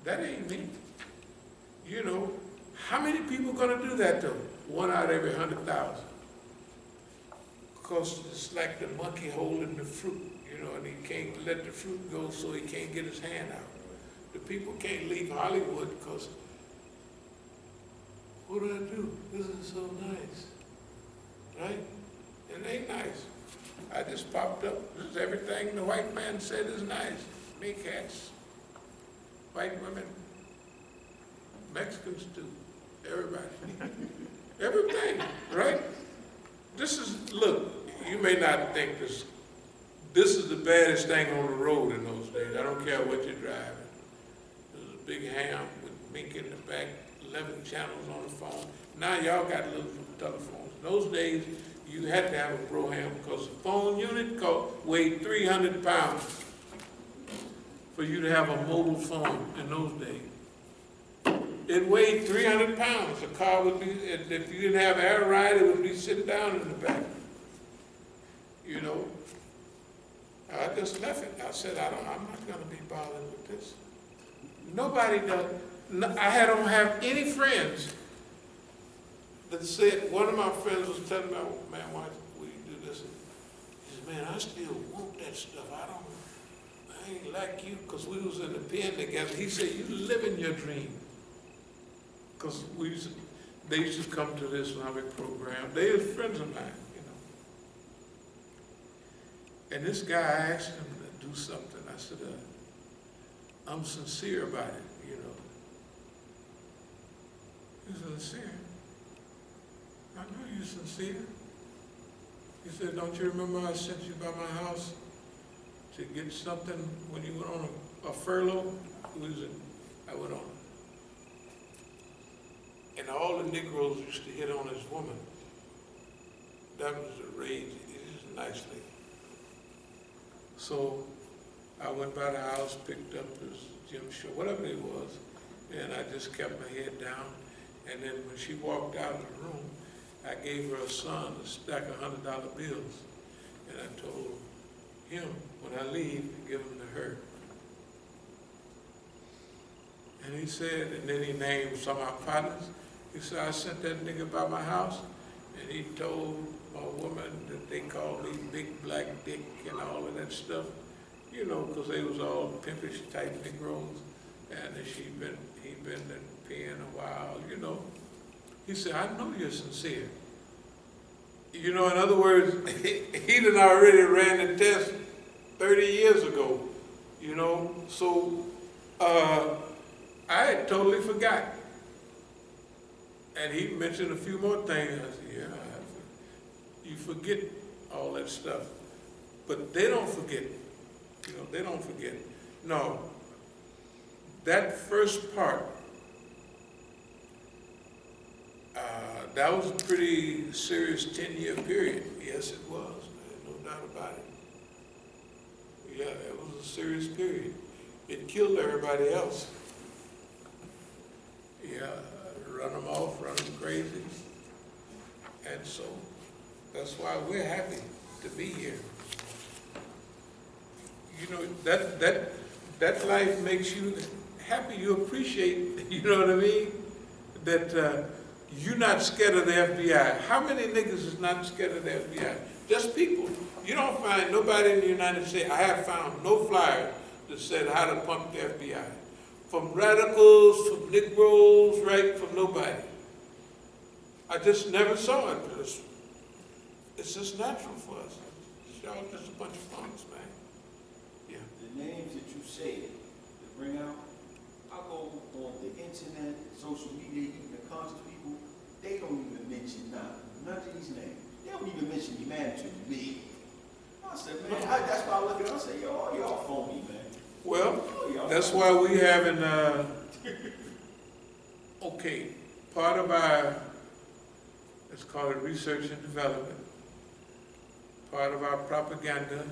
That ain't me. You know, how many people gonna do that though? 1 out of every 100,000. Because it's like the monkey holding the fruit, you know, and he can't let the fruit go so he can't get his hand out. The people can't leave Hollywood because, what do I do? This is so nice, right? It ain't nice. I just popped up. This is everything the white man said is nice. Me cats, white women, Mexicans too, everybody. Everything, right? This is, look, you may not think this is the baddest thing on the road in those days. I don't care what you're driving. There's a big ham with mink in the back, 11 channels on the phone. Now y'all got little telephones. In those days, you had to have a Bro-Ham because the phone unit weighed 300 pounds for you to have a mobile phone in those days. It weighed 300 pounds. The car would be, if you didn't have air ride, it would be sitting down in the back. You know, I just left it. I said, I'm not going to be bothered with this. Nobody does. I don't have any friends that said, one of my friends was telling me, man, why would you do this? He said, man, I still want that stuff. I ain't like you, because we was in the pen together. He said, you living your dream. Because they used to come to the Islamic program. They were friends of mine, you know. And this guy asked him to do something. I said, I'm sincere about it, you know. He's sincere. I know you're sincere. He said, don't you remember I sent you by my house to get something when you went on a furlough? I went on. And all the Negroes used to hit on this woman. That was the rage. It was nicely. So I went by the house, picked up this gym shirt, whatever it was, and I just kept my head down. And then when she walked out of the room, I gave her a son a stack of $100 bills. And I told him, when I leave, to give them to her. And he said, and then he named some of our partners. He said, I sent that nigga by my house, and he told my woman that they called me Big Black Dick and all of that stuff, you know, because they was all pimpish type Negroes, and he'd been in pen a while, you know. He said, I know you're sincere. You know, in other words, he done already ran the test 30 years ago, you know, so I had totally forgot. And he mentioned a few more things. I said, yeah, you forget all that stuff. But they don't forget. You know, they don't forget. No, that first part, that was a pretty serious 10-year period. Yes, it was. No doubt about it. Yeah, it was a serious period. It killed everybody else. Yeah. Run them off, run them crazy. And so that's why we're happy to be here. You know, that life makes you happy. You appreciate, you know what I mean? That you're not scared of the FBI. How many niggas is not scared of the FBI? Just people. You don't find nobody in the United States. I have found no flyer that said how to pump the FBI. From radicals, from Negroes, right, from nobody. I just never saw it. It's just natural for us. It's all just a bunch of punks, man. Yeah. The names that you say to bring out, I go on the internet, social media, even the conscious people, they don't even mention none of these names. They don't even mention humanity to me. I said, man, that's why I look at them and say, yo, y'all phony, man. Well, that's why we having, okay, part of our, let's call it research and development, part of our propaganda,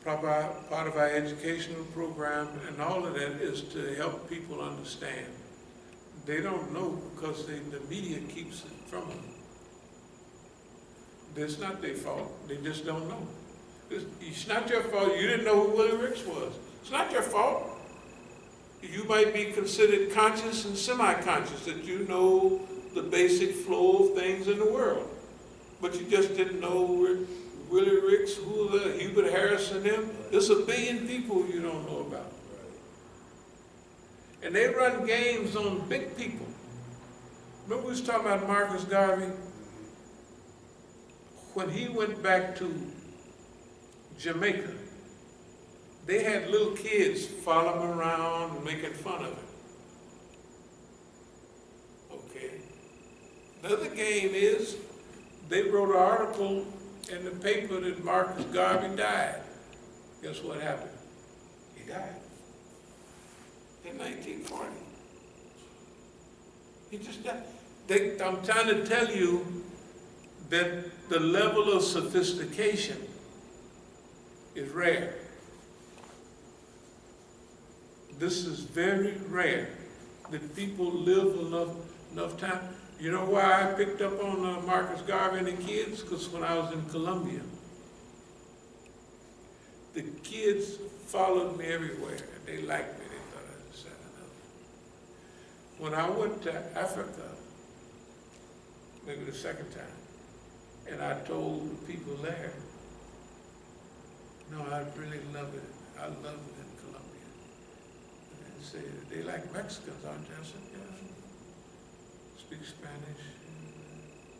part of our educational program, and all of that is to help people understand. They don't know because the media keeps it from them. It's not their fault, they just don't know. It's not your fault. You didn't know who Willie Ricks was. It's not your fault. You you might be considered conscious and semi-conscious, that you know the basic flow of things in the world. But you just didn't know Willie Ricks, Hubert Harrison, them. There's a billion people you don't know about. And they run games on big people. Remember we was talking about Marcus Garvey? When he went back to Jamaica, they had little kids following him around and making fun of him. Okay. Another game is they wrote an article in the paper that Marcus Garvey died. Guess what happened? He died in 1940. He just died. I'm trying to tell you that the level of sophistication is rare. This is very rare that people live enough time. You know why I picked up on Marcus Garvey and the kids? Because when I was in Colombia, the kids followed me everywhere. They liked me. They thought I was sad enough. When I went to Africa, maybe the second time, and I told the people there, no, I really love it. I love it in Colombia. And they say, they like Mexicans, aren't they? I said, yeah. Speak Spanish.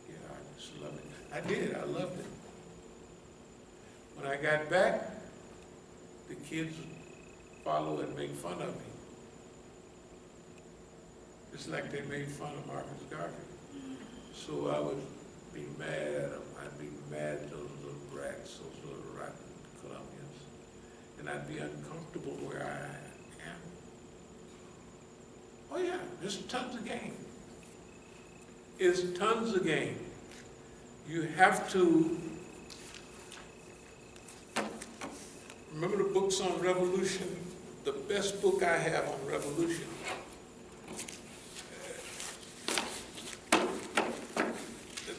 Yeah, I just love it. I did. I loved it. When I got back, the kids would follow and make fun of me. It's like they made fun of Marcus Garvey. So I would be mad. I'd be mad at those little brats, those little rotten Colombians. And I'd be uncomfortable where I am. Oh yeah, there's tons of game. There's tons of game. You have to remember the books on revolution. The best book I have on revolution.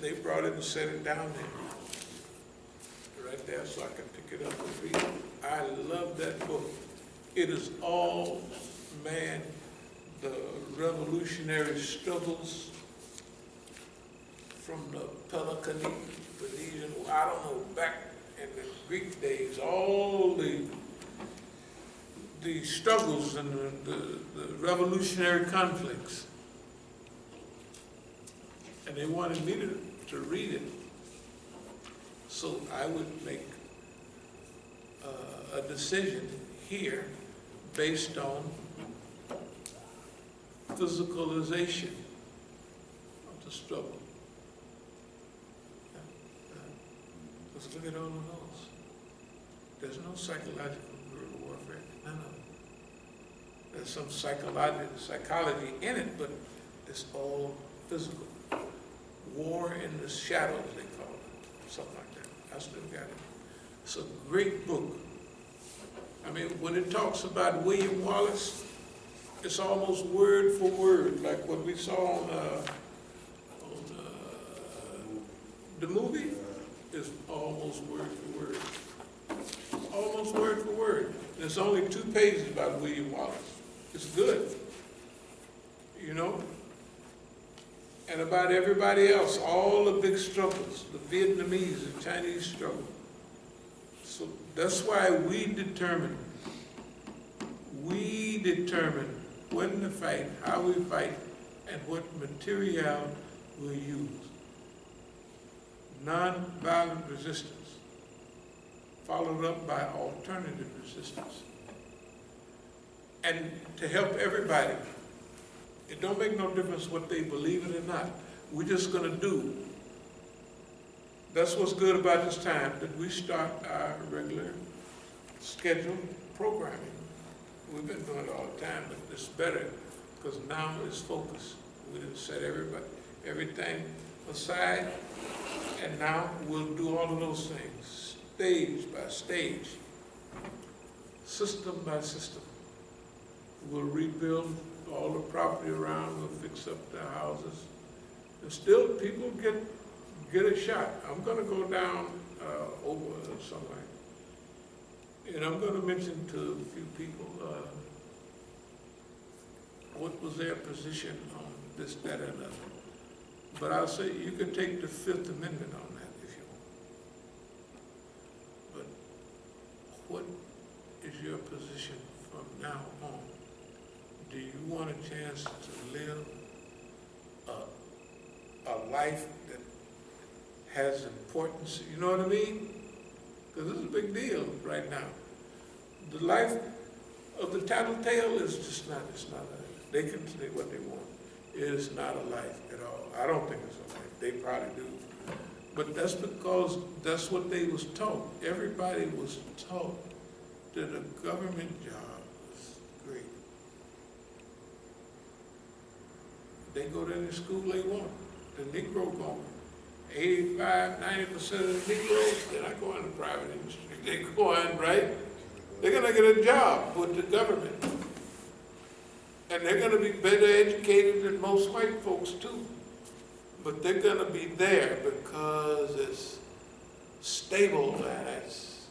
They brought it and set it down there, right there, so I can pick it up and read it. I love that book. It is all, man, the revolutionary struggles from the Peloponnesian, I don't know, back in the Greek days, all the struggles and the revolutionary conflicts. And they wanted me to read it. So I would make a decision here based on physicalization of the struggle. Let's look at all of those. There's no psychological guerrilla warfare, none of it. There's some psychology in it, but it's all physical. War in the Shadows, they call it, something like that. I still got it. It's a great book. I mean, when it talks about William Wallace, it's almost word for word, like what we saw on the movie. Is almost word for word. Almost word for word. There's only 2 pages about William Wallace. It's good, you know? And about everybody else, all the big struggles, the Vietnamese, the Chinese struggle. So that's why we determine when to fight, how we fight, and what material we'll use. Non-violent resistance, followed up by alternative resistance. And to help everybody, it don't make no difference what they believe it or not. We're just gonna do. That's what's good about this time, that we start our regular scheduled programming. We've been doing it all the time, but it's better because now it's focused. We didn't set everything aside, and now we'll do all of those things, stage by stage, system by system. We'll rebuild all the property around, we'll fix up the houses. And still people get a shot. I'm gonna go down over somewhere. And I'm gonna mention to a few people, what was their position on this, that, and other. But I'll say you can take the Fifth Amendment on that if you want. But what is your position from now on? Do you want a chance to live a life that has importance? You know what I mean? Because this is a big deal right now. The life of the tattletale is just not, it's not a, they can say what they want. It is not a life at all. I don't think it's a life. They probably do. But that's because that's what they was taught. Everybody was taught that a government job was great. They go to any school they want. The Negro going. 85, 90% of the Negroes, they're not going to private industry. They're going, right? They're going to get a job with the government. And they're going to be better educated than most white folks too. But they're going to be there because it's stable and it's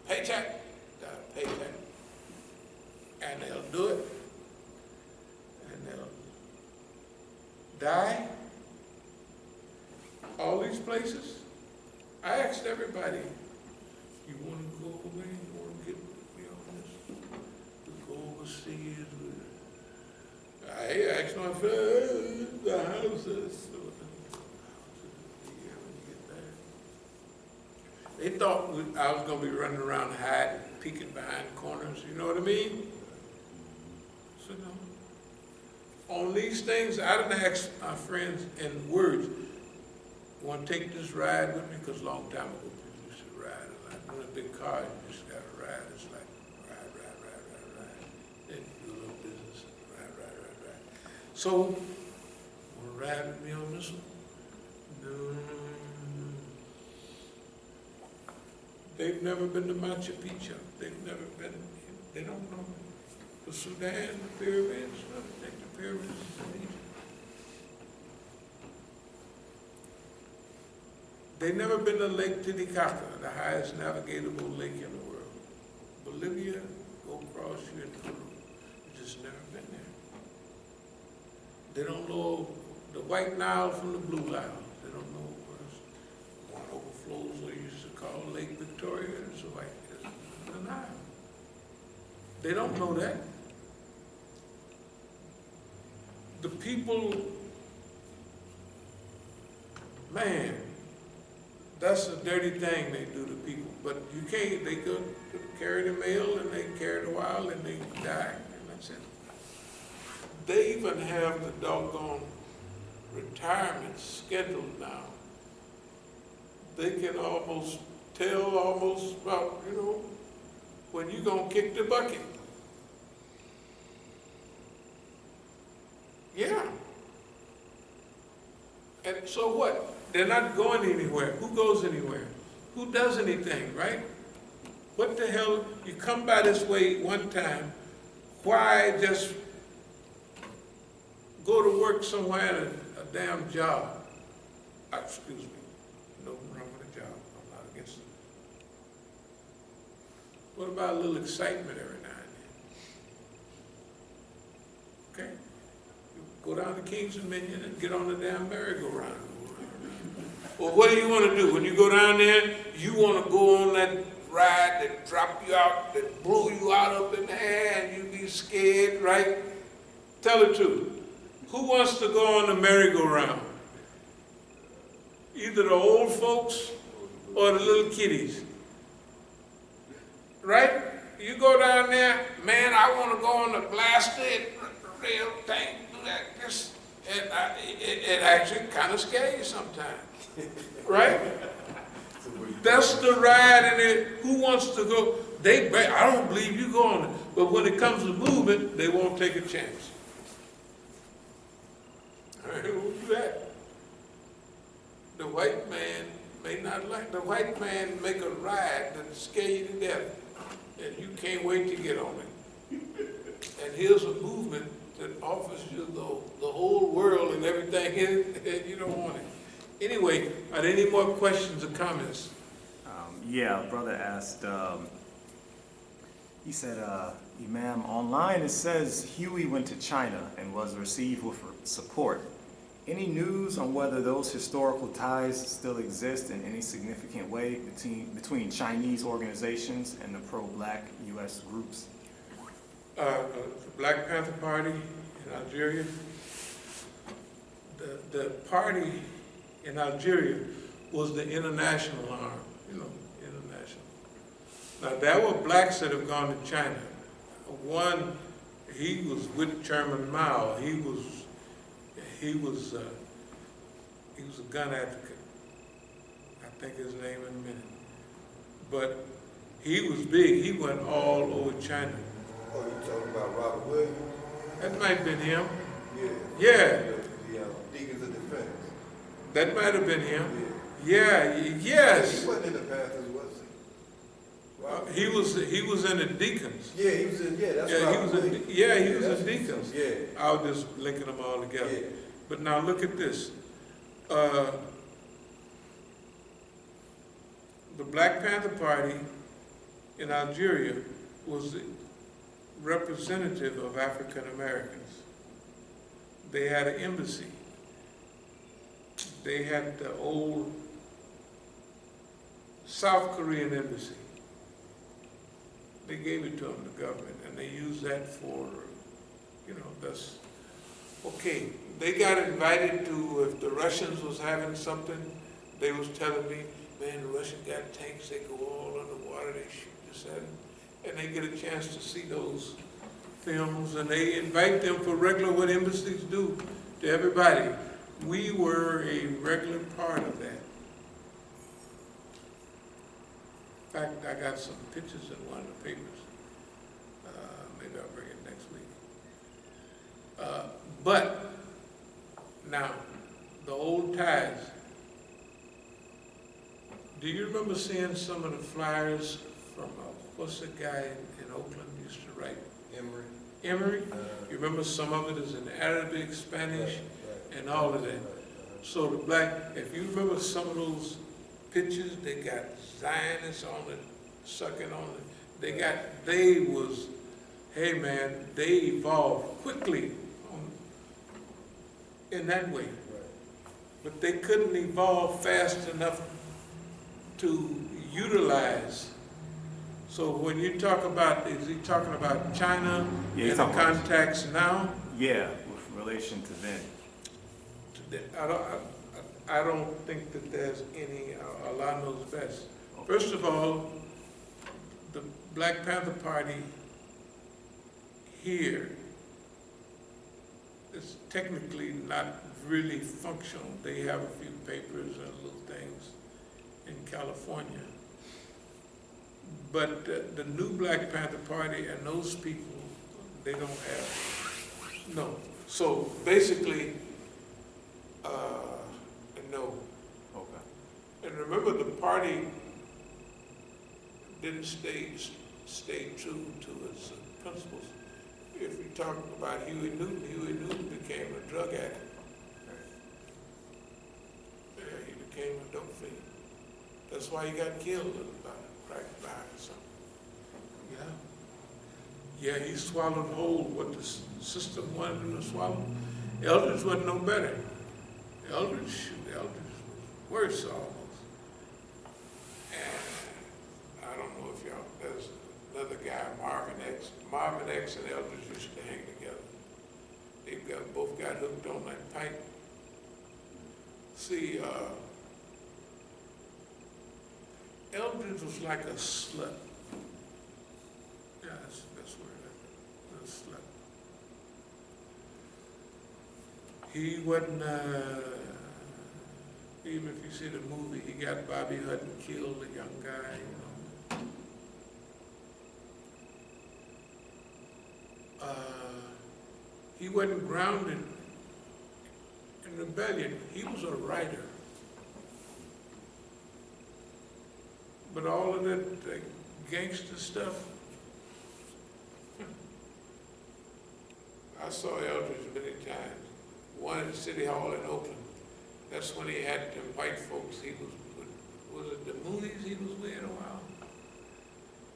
paycheck, paycheck. And they'll do it. And they'll die. All these places. I asked everybody, you want to go away? You want to get me on this? We go overseas. I asked my friends, the houses. They thought I was going to be running around hiding, peeking behind corners. You know what I mean? So no. On these things, I didn't ask my friends in words, want to take this ride with me? Because a long time ago, people used to ride. Like in a big car, you just got to ride. It's like ride. Then you do a little business, ride. So, want to ride with me on this one? No. They've never been to Machu Picchu. They've never been, they don't know the Sudan, the pyramids. No, they think the pyramids in Egypt. They've never been to Lake Titicaca, the highest navigable lake in the world. Bolivia, go across here in Peru. You've just never been there. They don't know the White Nile from the Blue Nile. They don't know where one overflows what you used to call Lake Victoria. It's the Nile. They don't know that. The people, man, that's a dirty thing they do to people. But you can't, they go to carry the mail and they carry it a while and they die, and that's it. They even have the doggone retirement scheduled now. They can almost tell about, when you gonna kick the bucket. Yeah. And so what? They're not going anywhere. Who goes anywhere? Who does anything, right? What the hell? You come by this way one time, why just go to work somewhere at a damn job? Excuse me. No wrong with a job. I'm not against it. What about a little excitement every now and then? Okay? You go down to Kings and Minion and get on the damn merry-go-round. Well, what do you want to do? When you go down there, you want to go on that ride that drop you out, that blew you out up in the air, and you be scared, right? Tell the truth. Who wants to go on the merry-go-round? Either the old folks or the little kiddies. Right? You go down there, man, I want to go on the blasted rail thing, do that, this, and it actually kind of scares you sometimes. Right? That's the ride, and who wants to go? I don't believe you go on it. But when it comes to movement, they won't take a chance. All right, who will do that? The white man may not like, the white man make a ride that scare you to death, and you can't wait to get on it. And here's a movement that offers you the whole world and everything in it, and you don't want it. Anyway, are there any more questions or comments? Yeah, brother asked, He said, Imam, online it says Huey went to China and was received with support. Any news on whether those historical ties still exist in any significant way between Chinese organizations and the pro-black U.S. groups? The Black Panther Party in Algeria, the party in Algeria was the international arm, international. Now, there were blacks that have gone to China. One, he was with Chairman Mao. He was a gun advocate. I think his name in a minute. But he was big. He went all over China. Oh, you talking about Robert Williams? That might have been him. Yeah. Yeah. The Deacons of Defense. That might have been him. Yeah. Yes. He wasn't in the Panthers, was he? He was in the Deacons. Yeah, he was in, that's Yeah, Robert Williams. he was in Deacons. Yeah. I was just linking them all together. Yeah. But now look at this. The Black Panther Party in Algeria was the representative of African Americans. They had an embassy. They had the old South Korean embassy. They gave it to them, the government, and they used that for, that's okay. They got invited to, if the Russians was having something, they was telling me, man, the Russians got tanks, they go all underwater, they shoot this at it. And they get a chance to see those films, and they invite them for regular, what embassies do to everybody. We were a regular part of that. In fact, I got some pictures in one of the papers. Maybe I'll bring it next week. But now, the old ties. Do you remember seeing some of the flyers from, what's the guy in Oakland used to write? Emory? You remember some of it is in Arabic, Spanish, and all of that. So the black, if you remember some of those pictures, they got Zionists on it, sucking on it. Hey man, they evolved quickly in that way. But they couldn't evolve fast enough to utilize. So when you talk about, is he talking about China and the contacts now? Yeah, with relation to them. I don't think that there's any, Allah knows best. First of all, the Black Panther Party here is technically not really functional. They have a few papers and little things in California. But the new Black Panther Party and those people, they don't have, no. So basically, no. Okay. And remember, the party didn't stay true to its principles. If you talk about Huey Newton became a drug addict. Yeah, he became a dope fiend. That's why he got killed about crack by or something. Yeah, he swallowed whole what the system wanted him to swallow. Eldridge wasn't no better. Eldridge was worse almost. And I don't know if y'all, there's another guy, Marvin X. Marvin X and Eldridge used to hang together. They both got hooked on that pipe. See, Eldridge was like a slut. Yeah, that's the best word. A slut. He wasn't, even if you see the movie, he got Bobby Hutton killed, the young guy, He wasn't grounded in rebellion. He was a writer. But all of that gangster stuff, I saw Eldridge many times. One at City Hall in Oakland. That's when he had them white folks. He was it the movies he was with a while?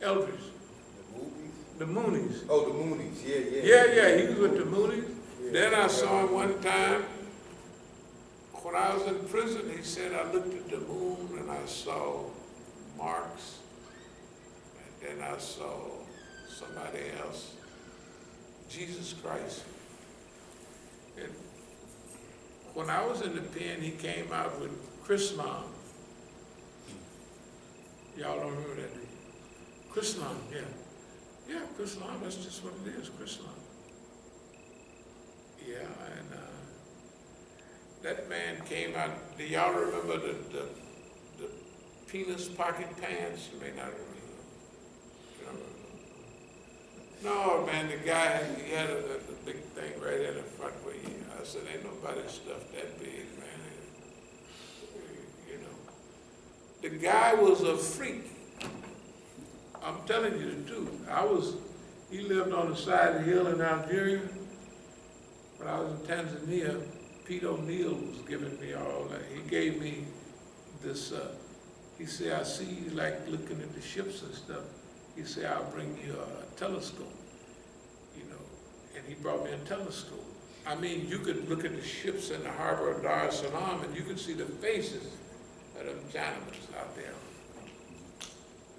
Eldridge. The movies? The Moonies. Oh, the Moonies, yeah. Yeah, he was with the Moonies. Yeah. Then I saw him one time, when I was in prison, he said, I looked at the moon and I saw Marx, and then I saw somebody else, Jesus Christ. And when I was in the pen, he came out with Chrislam. Y'all don't remember that, do you? Chrislam, yeah. Yeah, Chrislam, that's just what it is, Chrislam. Yeah, and that man came out, do y'all remember the penis pocket pants? You may not remember. No, man, the guy, he had a big thing right in the front where I said, ain't nobody stuffed that big, man. You know. The guy was a freak. I'm telling you the truth. He lived on the side of the hill in Algeria. When I was in Tanzania, Pete O'Neill was giving me all that. He gave me this, he said, I see you like looking at the ships and stuff. He said, I'll bring you a telescope, you know, and he brought me a telescope. I mean, you could look at the ships in the harbor of Dar es Salaam and you could see the faces of them Chinamen out there.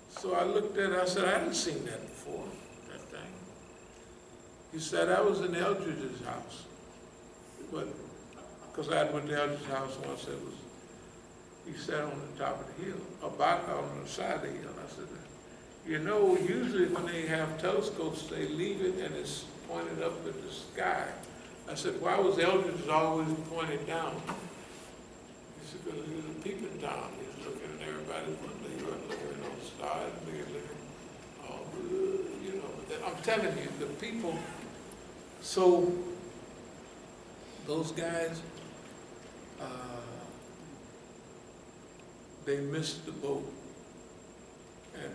So I looked at it, I said, I hadn't seen that before, that thing. He said, I was in Eldridge's house. But, because I went to Eldridge's house once, he sat on the top of the hill, about on the side of the hill. I said, you know, usually when they have telescopes, they leave it and it's pointed up at the sky. I said, why was Eldridge always pointed down? He said, because he was a peeping Tom. He was looking at everybody one day, he wasn't looking at the stars, looking all good, you know. But I'm telling you, the people, so those guys, they missed the boat. And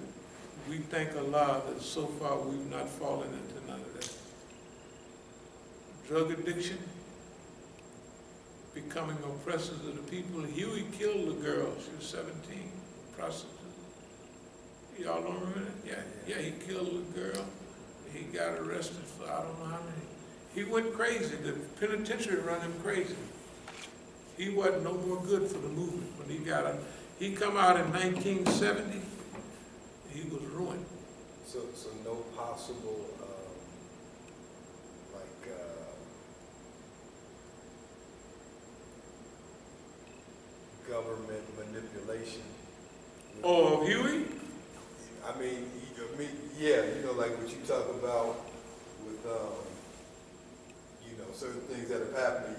we thank Allah that so far we've not fallen into none of that. Drug addiction, becoming oppressors of the people. Huey killed a girl, she was 17, prostitute. Y'all don't remember that? Yeah, he killed a girl. He got arrested for I don't know how many. He went crazy. The penitentiary run him crazy. He wasn't no more good for the movement when he got out. He come out in 1970, he was ruined. So no possible, government manipulation? Oh, of Huey? I mean, yeah, you know, like what you talk about with, you know, certain things that have happened